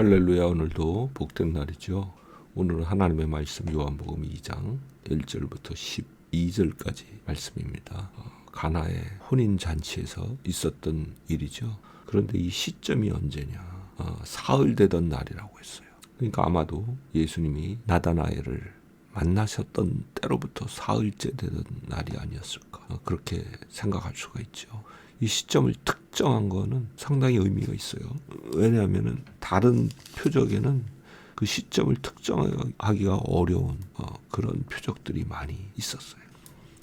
할렐루야. 오늘도 복된 날이죠. 오늘은 하나님의 말씀 요한복음 2장 1절부터 12절까지 말씀입니다. 가나의 혼인잔치에서 있었던 일이죠. 그런데 이 시점이 언제냐? 사흘 되던 날이라고 했어요. 그러니까 아마도 예수님이 나다나엘을 만나셨던 때로부터 사흘째 되던 날이 아니었을까, 그렇게 생각할 수가 있죠. 이 시점을 특정한 거는 상당히 의미가 있어요. 왜냐하면 다른 표적에는 그 시점을 특정하기가 어려운 그런 표적들이 많이 있었어요.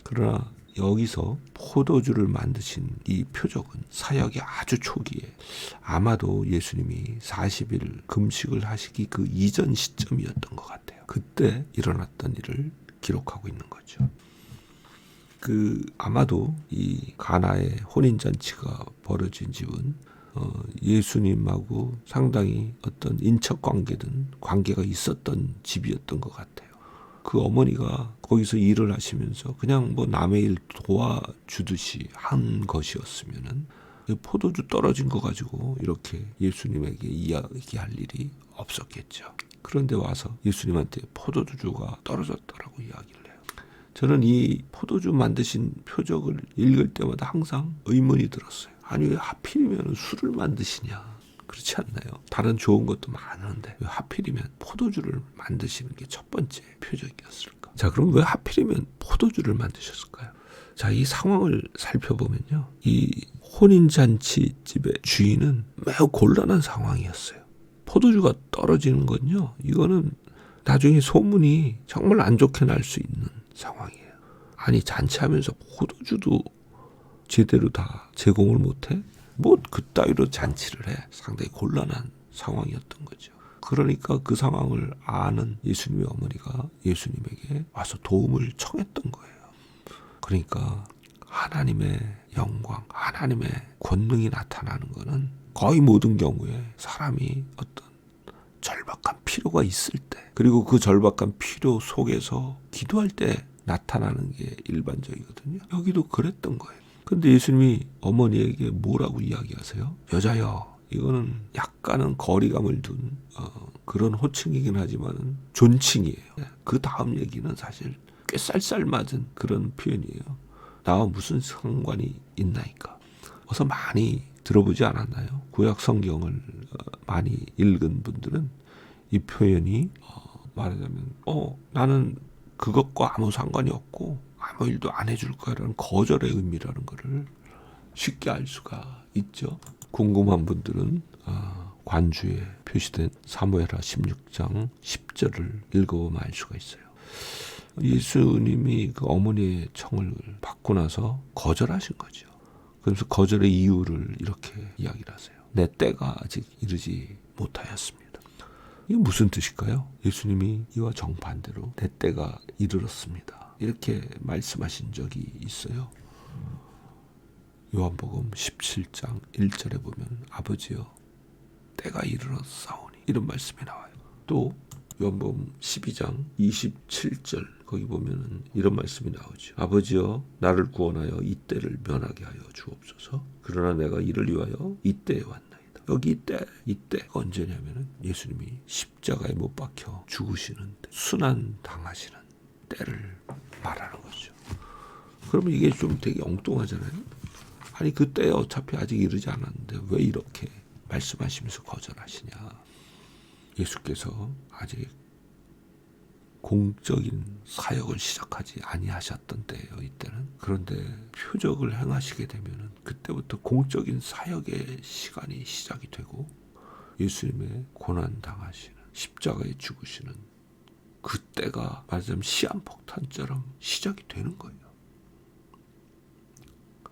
그러나 여기서 포도주를 만드신 이 표적은 사역의 아주 초기에, 아마도 예수님이 40일 금식을 하시기 그 이전 시점이었던 것 같아요. 그때 일어났던 일을 기록하고 있는 거죠. 아마도 이 가나의 혼인잔치가 벌어진 집은 예수님하고 상당히 어떤 인척 관계든 관계가 있었던 집이었던 것 같아요. 그 어머니가 거기서 일을 하시면서 그냥 뭐 남의 일 도와주듯이 한 것이었으면은 포도주 떨어진 거 가지고 이렇게 예수님에게 이야기할 일이 없었겠죠. 그런데 와서 예수님한테 포도주가 떨어졌다라고 이야기를 해요. 저는 이 포도주 만드신 표적을 읽을 때마다 항상 의문이 들었어요. 아니, 왜 하필이면 술을 만드시냐? 그렇지 않나요? 다른 좋은 것도 많은데 왜 하필이면 포도주를 만드시는 게 첫 번째 표적이었을까? 자, 그럼 왜 하필이면 포도주를 만드셨을까요? 자, 이 상황을 살펴보면요, 이 혼인잔치 집의 주인은 매우 곤란한 상황이었어요. 포도주가 떨어지는 건요, 이거는 나중에 소문이 정말 안 좋게 날 수 있는 상황이에요. 아니, 잔치하면서 포도주도 제대로 다 제공을 못해? 뭐 그따위로 잔치를 해? 상당히 곤란한 상황이었던 거죠. 그러니까 그 상황을 아는 예수님의 어머니가 예수님에게 와서 도움을 청했던 거예요. 그러니까 하나님의 영광, 하나님의 권능이 나타나는 것은 거의 모든 경우에 사람이 어떤 절박한 필요가 있을 때, 그리고 그 절박한 필요 속에서 기도할 때 나타나는 게 일반적이거든요. 여기도 그랬던 거예요. 근데 예수님이 어머니에게 뭐라고 이야기하세요? 여자여, 이거는 약간은 거리감을 둔 그런 호칭이긴 하지만 존칭이에요. 그 다음 얘기는 사실 꽤 쌀쌀맞은 그런 표현이에요. 나와 무슨 상관이 있나이까. 어서 많이 들어보지 않았나요? 구약 성경을 많이 읽은 분들은 이 표현이 말하자면 나는 그것과 아무 상관이 없고 아무 일도 안 해줄 거라는 거절의 의미라는 것을 쉽게 알 수가 있죠. 궁금한 분들은 관주에 표시된 사무엘하 16장 10절을 읽어보면 알 수가 있어요. 예수님이 그 어머니의 청을 받고 나서 거절하신 거죠. 그래서 거절의 이유를 이렇게 이야기를 하세요. 내 때가 아직 이르지 못하였습니다. 이게 무슨 뜻일까요? 예수님이 이와 정반대로 내 때가 이르렀습니다, 이렇게 말씀하신 적이 있어요. 요한복음 17장 1절에 보면 아버지여, 때가 이르렀사오니, 이런 말씀이 나와요. 또 요한복음 12장 27절 거기 보면은 이런 말씀이 나오죠. 아버지여, 나를 구원하여 이 때를 면하게 하여 주옵소서. 그러나 내가 이를 위하여 이 때에 왔나이다. 여기 이때가 언제냐면은 예수님이 십자가에 못 박혀 죽으시는 때, 순환 당하시는 때를 말하는 거죠. 그러면 이게 좀 되게 엉뚱하잖아요. 아니, 그때 어차피 아직 이르지 않았는데 왜 이렇게 말씀하시면서 거절하시냐. 예수께서 아직 공적인 사역을 시작하지 아니하셨던 때예요, 이때는. 그런데 표적을 행하시게 되면은 그때부터 공적인 사역의 시간이 시작이 되고 예수님의 고난 당하시는, 십자가에 죽으시는 그때가 말하자면 시한폭탄처럼 시작이 되는 거예요.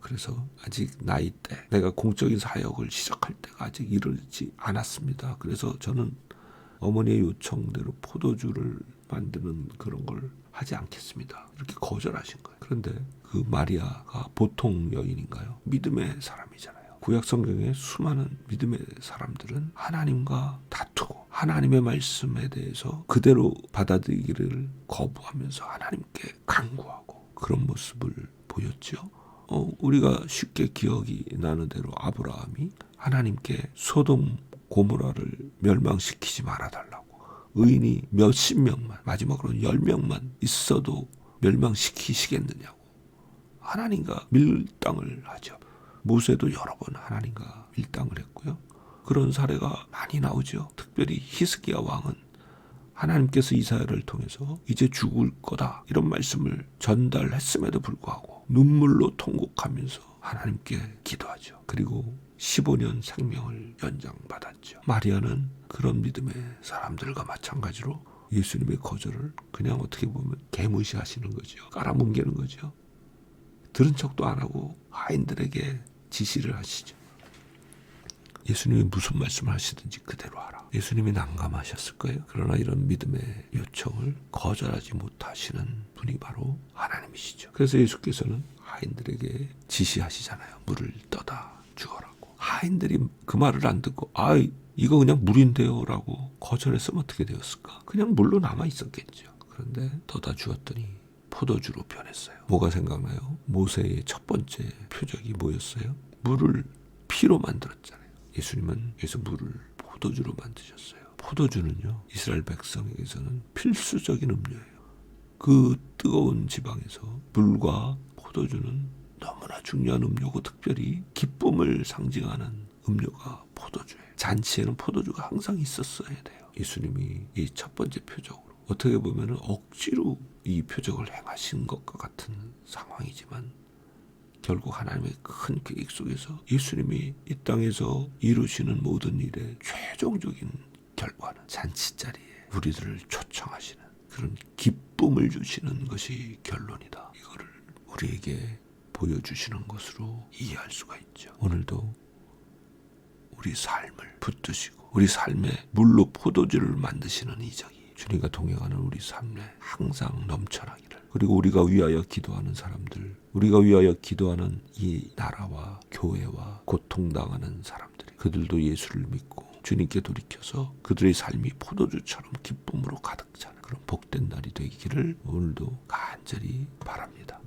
그래서 아직 나이 때, 내가 공적인 사역을 시작할 때가 아직 이르지 않았습니다. 그래서 저는 어머니의 요청대로 포도주를 만드는 그런 걸 하지 않겠습니다, 이렇게 거절하신 거예요. 그런데 그 마리아가 보통 여인인가요? 믿음의 사람이잖아요. 구약 성경에 수많은 믿음의 사람들은 하나님과 다투고 하나님의 말씀에 대해서 그대로 받아들이기를 거부하면서 하나님께 간구하고 그런 모습을 보였죠. 우리가 쉽게 기억이 나는 대로 아브라함이 하나님께 소돔 고모라를 멸망시키지 말아달라고. 의인이 몇십 명만, 마지막으로는 10명만 있어도 멸망시키시겠느냐고. 하나님과 밀당을 하죠. 모세도 여러 번 하나님과 밀당을 했고요. 그런 사례가 많이 나오죠. 특별히 히스기야 왕은 하나님께서 이사야를 통해서 이제 죽을 거다 이런 말씀을 전달했음에도 불구하고 눈물로 통곡하면서 하나님께 기도하죠. 그리고 15년 생명을 연장받았죠. 마리아는 그런 믿음의 사람들과 마찬가지로 예수님의 거절을 그냥 어떻게 보면 개무시하시는 거죠. 깔아뭉개는 거죠. 들은 척도 안 하고 하인들에게 지시를 하시죠. 예수님이 무슨 말씀을 하시든지 그대로 하라. 예수님이 난감하셨을 거예요. 그러나 이런 믿음의 요청을 거절하지 못하시는 분이 바로 하나님이시죠. 그래서 예수께서는 하인들에게 지시하시잖아요. 물을 떠다 주어라고. 하인들이 그 말을 안 듣고 이거 그냥 물인데요 라고 거절했으면 어떻게 되었을까? 그냥 물로 남아 있었겠죠. 그런데 떠다 주었더니 포도주로 변했어요. 뭐가 생각나요? 모세의 첫 번째 표적이 뭐였어요? 물을 피로 만들었잖아요. 예수님은 그래서 물을 포도주로 만드셨어요. 포도주는요, 이스라엘 백성에게서는 필수적인 음료예요. 그 뜨거운 지방에서 물과 포도주는 너무나 중요한 음료고 특별히 기쁨을 상징하는 음료가 포도주예요. 잔치에는 포도주가 항상 있었어야 돼요. 예수님이 이 첫 번째 표적으로 어떻게 보면 억지로 이 표적을 행하신 것과 같은 상황이지만 결국 하나님의 큰 계획 속에서 예수님이 이 땅에서 이루시는 모든 일의 최종적인 결과는 잔치자리에 우리들을 초청하시는 그런 기쁨을 주시는 것이 결론이다. 이거를 우리에게 보여주시는 것으로 이해할 수가 있죠. 오늘도 우리 삶을 붙드시고 우리 삶에 물로 포도주를 만드시는 이적이 주님과 동행하는 우리 삶에 항상 넘쳐나기를. 그리고 우리가 위하여 기도하는 사람들, 우리가 위하여 기도하는 이 나라와 교회와 고통당하는 사람들이 그들도 예수를 믿고 주님께 돌이켜서 그들의 삶이 포도주처럼 기쁨으로 가득 차는 그런 복된 날이 되기를 오늘도 간절히 바랍니다.